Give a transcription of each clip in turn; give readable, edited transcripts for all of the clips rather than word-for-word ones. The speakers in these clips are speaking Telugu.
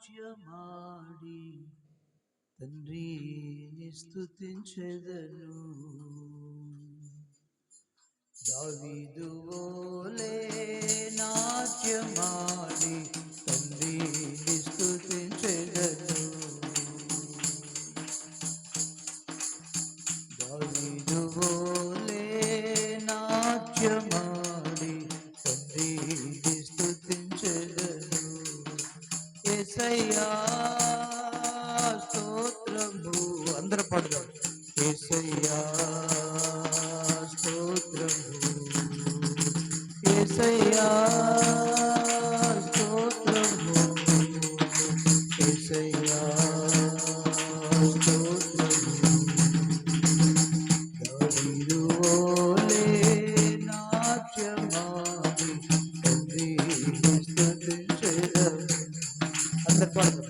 నాట్యమాడి తండ్రిని స్తుతించెదను. దావీదు వోలే నాట్యమాడి తండ్రిని స్తుతించెదను. దావీదు వోలే నాట్యమాడి తండ్రిని స్తుతించెదను. యేసయ్యా స్తోత్రము, అందరూ పాడదాం. యేసయ్యా స్తోత్రము, యేసయ్యా స్తోత్రము, యేసయ్యా స్తోత్రము. దావీదు వోలే నాట్యమాడి తండ్రిని స్తుతించెదను. అందరూ పాడదాం.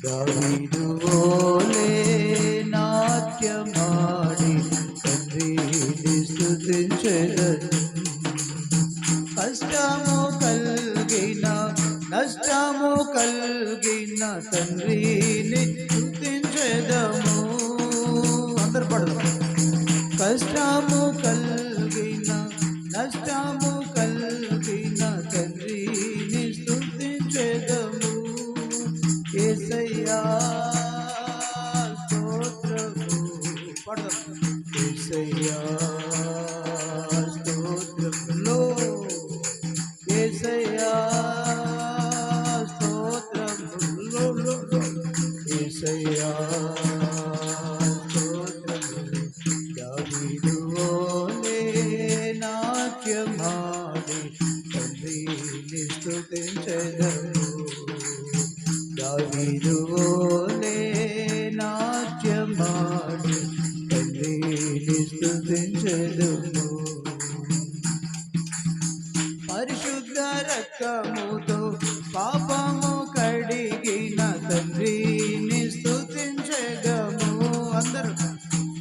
దావీదు వోలే నాట్యమాడి తండ్రిని స్తుతించెదను. కష్టము కలిగిన నష్టము కలిగిన తండ్రిని స్తుతించెదము. అందరూ పాడదాం. కష్టము కలిగిన నష్టము కలిగిన తండ్రిని స్తుతించెదము. యేసయ్యా స్తోత్రము, పాడదాం. యేసయ్యా స్తోత్రములో, యేసయ్యా స్తోత్రములో, యేసయ్యా స్తోత్రములు. దావీదు వోలే నాట్యమాడి తండ్రిని స్తుతించెదను. దావీదు వోలే నాట్యమాడి తండ్రిని స్తుతించెదను. పరిశుద్ధ రక్తముతో పాపము కడిగిన తండ్రిని స్తుతించెదము. అందరూ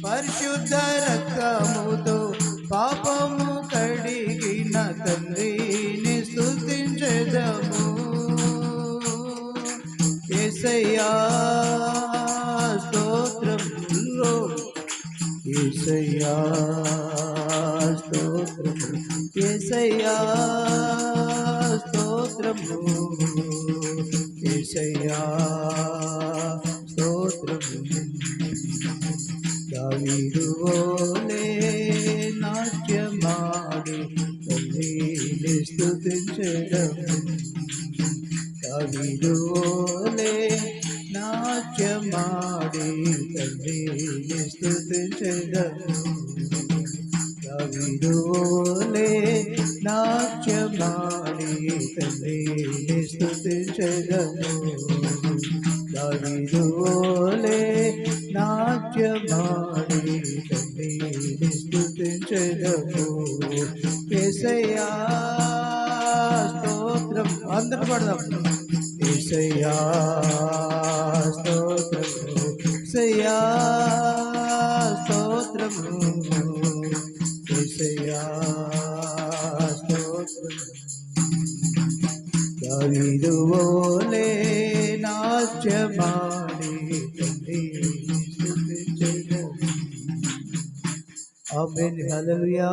పరిశుద్ధ రక్తముతో పాపము కడిగిన తండ్రిని స్తుతించెదము. యేసయ్యా స్తోత్రములో, యేసయ్యా స్తోత్రము, యేసయ్యా స్తోత్రము, యేసయ్యా స్తోత్రము. దావీదు వోలే నాట్యమాడి తండ్రిని స్తుతించెదము. దావీదు వోలే నాట్యమాడి తండ్రిని స్తుతించెదను. దావీదు వోలే నాట్యమాడి తండ్రిని స్తుతించెదను. దావీదు వోలే నాట్యమాడి తండ్రిని స్తుతించెదను. యేసయ్యా స్తోత్రం, అందరూ పాడదాం. యేసయ్యా స్తోత్రము, యేసయ్యా స్తోత్రము, యేసయ్యా స్తోత్రము. దావీదు వోలే నాట్యమాడి తండ్రిని స్తుతించెదను. ఆమేన్, హల్లెలూయా.